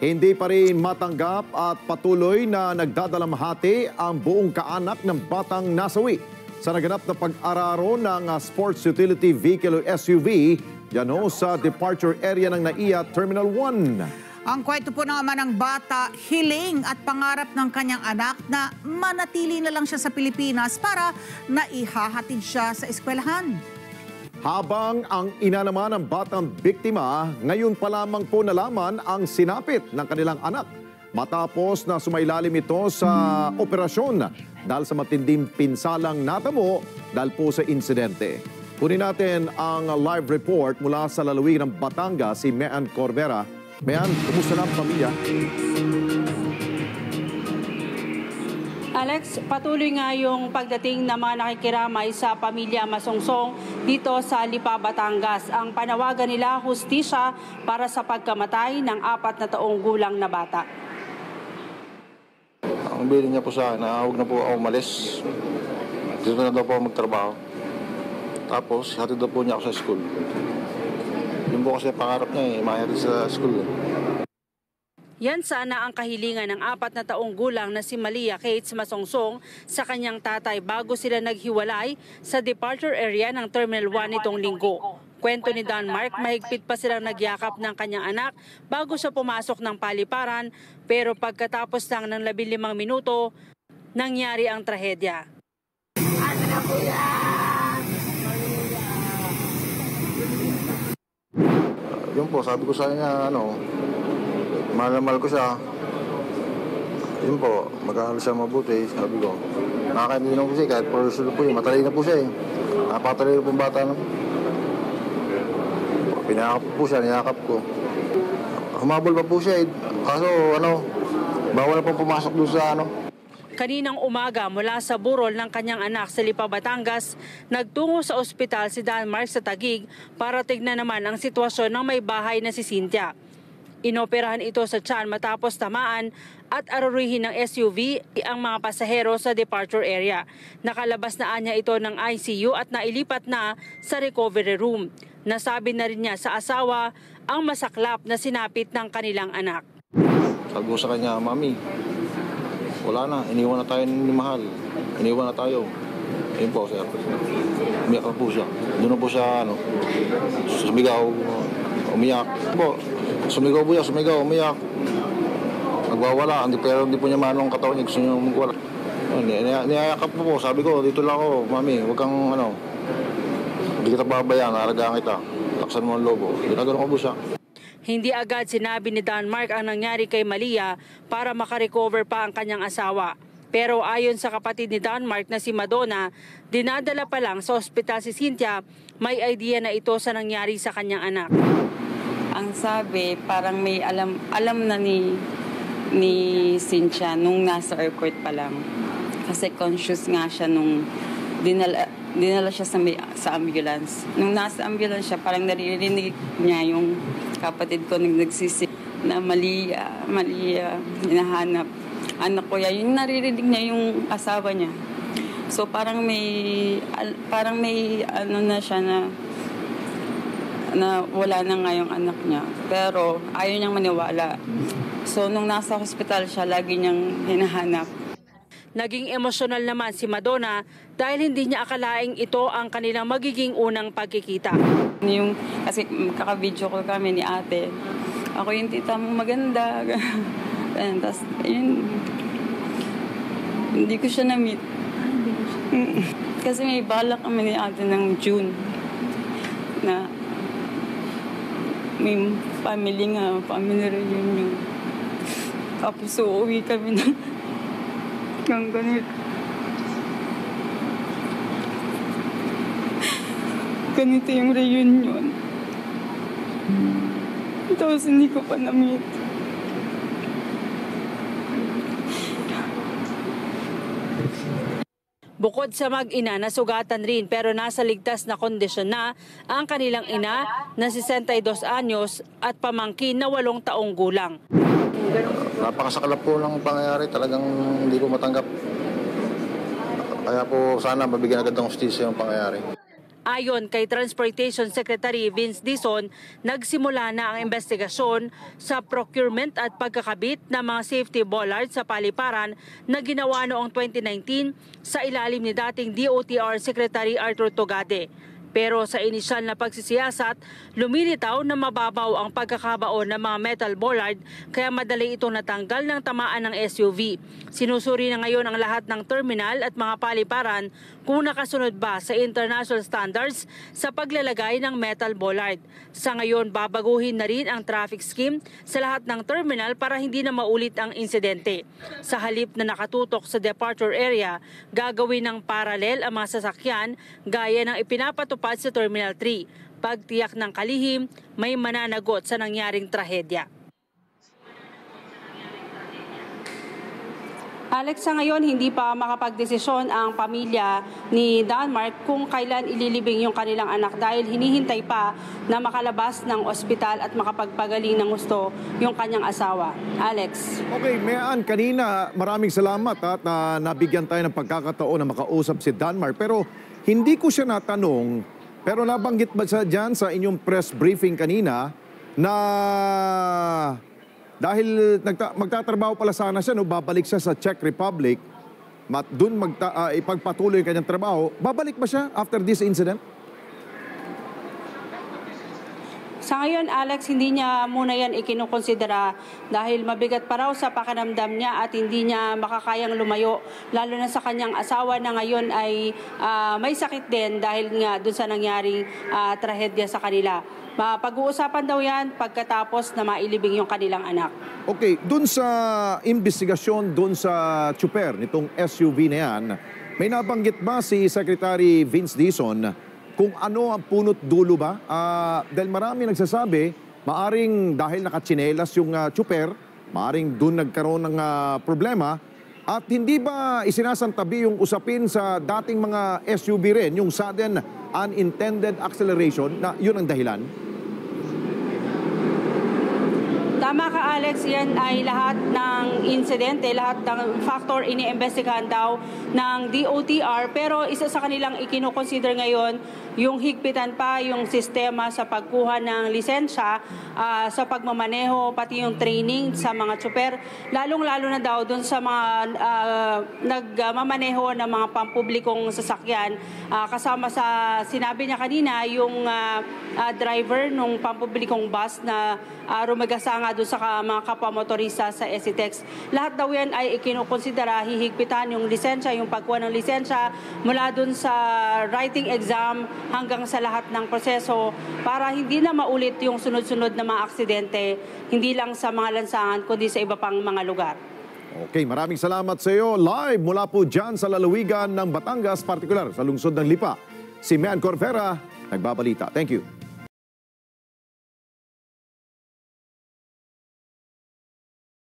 Hindi pa rin matanggap at patuloy na nagdadalamhati ang buong kaanak ng batang nasawi sa naganap na pag-araro ng Sports Utility Vehicle SUV dyan sa departure area ng NAIA Terminal 1. Ang kwento po naman ng bata, hiling at pangarap ng kanyang anak na manatili na lang siya sa Pilipinas para naihahatid siya sa eskwelahan. Habang ang ina naman ng batang biktima, ngayon pa lamang po nalaman ang sinapit ng kanilang anak matapos na sumailalim ito sa operasyon dahil sa matinding pinsalang natamo dahil po sa insidente. Kunin natin ang live report mula sa lalawigan ng Batangas, si Mean Corvera. Mean, kumusta na ang pamilya? Alex, patuloy nga yung pagdating ng mga nakikiramay sa pamilya Masongsong dito sa Lipa, Batangas. Ang panawagan nila, hustisya para sa pagkamatay ng 4 na taong gulang na bata. Ang bilin niya po sa akin, huwag na po ako umalis. Dito na daw po ako magtrabaho. Tapos, hatid daw po niya ako sa school. Yun po kasi pangarap niya mahatid sa school. Yan sana ang kahilingan ng 4 na taong gulang na si Malia Kates Masongsong sa kanyang tatay bago sila naghiwalay sa departure area ng Terminal 1 nitong linggo. Kwento ni Don Mark, mahigpit pa silang nagyakap ng kanyang anak bago siya pumasok ng paliparan, pero pagkatapos lang ng 15 minuto, nangyari ang trahedya. Yun po, sabi ko sa kanya, mahal na mahal ko siya. Yun po, mag-aaral siya mabuti, sabi ko. Nakakaintindihan ko siya, kahit professional po yun, matalino po siya Napatalino po yung bata na. Pinakap po siya, niyakap ko. Humabol pa po siya kaso bawal na po pumasok doon sa Kaninang umaga mula sa burol ng kanyang anak sa Lipa, Batangas, nagtungo sa ospital si Don Mark sa Taguig para tignan naman ang sitwasyon ng may bahay na si Cynthia. Inoperahan ito sa tiyan matapos tamaan at arurihin ng SUV ang mga pasahero sa departure area. Nakalabas na niya ito ng ICU at nailipat na sa recovery room. Nasabi na rin niya sa asawa ang masaklap na sinapit ng kanilang anak. Sabi ko sa kanya, Mami, wala na, iniwan na tayo ni Mahal. Iniwan na tayo. Ayun po, sir. Umiyak na po siya. Doon na po siya, sumigaw, umiyak. Sumigaw po siya, umiyak. Nagwawala, pero hindi po niya manong katawan niya, gusto niya magwala. Niyayakap po, sabi ko, dito lang ako, Mami, huwag kang, hindi kita babayaan, naragaan kita. Laksan mo ang lobo. Ginagano ko po siya. Hindi agad sinabi ni Don Mark ang nangyari kay Malia para makarecover pa ang kanyang asawa. Pero ayon sa kapatid ni Don Mark na si Madonna, dinadala pa lang sa ospital si Cynthia, may idea na ito sa nangyari sa kanyang anak. Ang sabi, parang may alam na ni Cynthia nung nasa airport pa lang. Kasi conscious nga siya nung dinala siya sa ambulance. Nung nasa ambulance siya, parang naririnig niya yung kapatid ko nagsisi na Malia, hinahanap. Anak ko yan, yung naririnig niya yung asawa niya. So parang may na siya na wala na nga yung anak niya. Pero ayaw niyang maniwala. So nung nasa hospital siya, lagi niyang hinahanap. Naging emosyonal naman si Madonna dahil hindi niya akalaing ito ang kanilang magiging unang pagkikita. Kasi kaka-video call kami ni ate. Ako yung tita mong maganda. Tapos, hindi ko siya na-meet. Kasi may balak kami ni ate ng June na may family reunion. Tapos uuwi kami ng ganito yung reunion. Tapos hindi ko pa na-meet. Bukod sa mag-ina, nasugatan rin pero nasa ligtas na kondisyon na ang kanilang ina na 62 anyos at pamangkin na 8 taong gulang. Napakasaklap po ng pangyayari, talagang hindi ko matanggap. Kaya po sana mabigyan agad ng hustisya yung pangyayari. Ayon kay Transportation Secretary Vince Dizon, nagsimula na ang investigasyon sa procurement at pagkakabit ng mga safety bollards sa paliparan na ginawa noong 2019 sa ilalim ni dating DOTR Secretary Arthur Togade. Pero sa inisyal na pagsisiyasat, lumilitaw na mababaw ang pagkakabaon ng mga metal bollard kaya madali itong natanggal ng tamaan ng SUV. Sinusuri na ngayon ang lahat ng terminal at mga paliparan kung nakasunod ba sa international standards sa paglalagay ng metal bollard. Sa ngayon, babaguhin na rin ang traffic scheme sa lahat ng terminal para hindi na maulit ang insidente. Sa halip na nakatutok sa departure area, gagawin ng paralel ang mga sasakyan gaya ng ipinapatupad sa Terminal 3. Pagtiyak ng kalihim, may mananagot sa nangyaring trahedya. Alex, sa ngayon hindi pa makapagdesisyon ang pamilya ni Danmar kung kailan ililibing yung kanilang anak dahil hinihintay pa na makalabas ng ospital at makapagpagaling ng gusto yung kanyang asawa. Alex. Okay, Mayan, kanina maraming salamat at nabigyan tayo ng pagkakataon na makausap si Danmar. Pero hindi ko siya natanong, pero nabanggit ba siya dyan sa inyong press briefing kanina na dahil magtatrabaho pala sana siya, no, babalik siya sa Czech Republic, doon ipagpatuloy yung kanyang trabaho, babalik ba siya after this incident? Sa ngayon, Alex, hindi niya muna yan ikinukonsidera dahil mabigat pa raw sa pakiramdam niya at hindi niya makakayang lumayo. Lalo na sa kanyang asawa na ngayon ay may sakit din dahil nga doon sa nangyaring trahedya sa kanila. Pag-uusapan daw yan pagkatapos na mailibing yung kanilang anak. Okay, doon sa investigasyon, doon sa tsuper nitong SUV na yan, may nabanggit ba si Secretary Vince Dizon kung ano ang punot dulo ba? Dahil marami nagsasabi, maaring dahil nakatsinelas yung tsuper, maaring doon nagkaroon ng problema, at hindi ba isinasantabi yung usapin sa dating mga SUV rin, yung sudden unintended acceleration, na yun ang dahilan? Tama ka, Alex, yan ay lahat ng insidente, lahat ng factor iniimbestigahan daw ng DOTR, pero isa sa kanilang ikinukonsider ngayon yung higpitan pa yung sistema sa pagkuha ng lisensya, sa pagmamaneho, pati yung training sa mga tsuper, lalong-lalo na daw dun sa mga nagmamaneho ng mga pampublikong sasakyan, kasama sa sinabi niya kanina yung driver ng pampublikong bus na rumagasa nga doon sa mga kapwa-motorista sa SCTEX. Lahat daw yan ay ikinukonsidera, hihigpitan yung lisensya, yung pagkuha ng lisensya mula doon sa writing exam hanggang sa lahat ng proseso para hindi na maulit yung sunod-sunod na mga aksidente, hindi lang sa mga lansangan kundi sa iba pang mga lugar. Okay, maraming salamat sa iyo. Live mula po dyan sa lalawigan ng Batangas, partikular sa lungsod ng Lipa. Si Mayan Corvera, nagbabalita. Thank you.